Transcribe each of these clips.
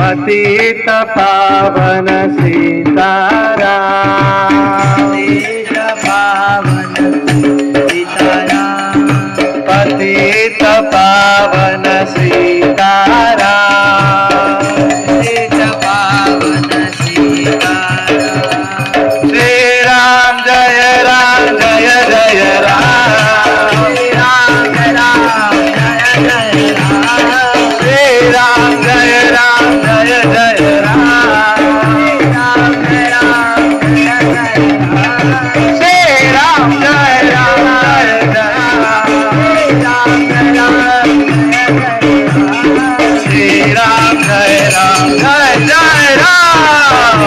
पतित पावन सीताराम, पतित पावन सीताराम, पतित पावन सीताराम, पतित पावन सीताराम। श्री राम जय जय राम, श्री राम राम जय जय राम, श्री राम जय जय राम, राम राम जय जय राम, श्री राम जय राम श्री राम जय जय राम,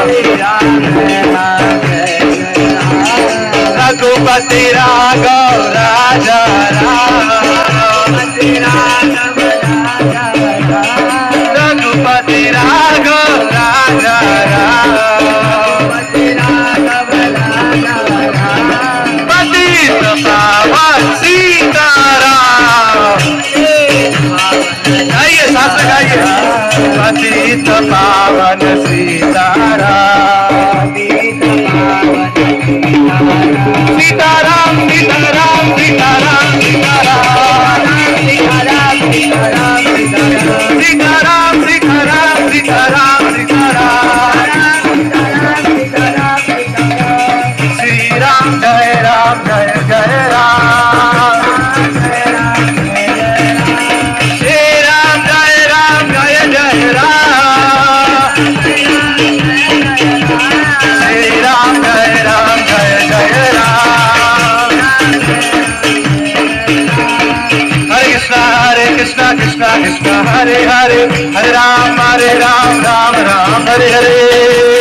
रघुपति राघव राजा राम, रघुपति राघव राजा राम, पतित पावन सीताराम। गाइए साथ में गाइए, पतित पावन सीताराम, सीताराम सीताराम सीताराम सीताराम, सीताराम सीताराम सीताराम सीताराम, श्री राम जय जय राम, श्री राम जय जय राम, श्री राम जय जय राम। हरे कृष्णा कृष्णा कृष्णा हरे हरे, हरे राम राम राम हरे हरे।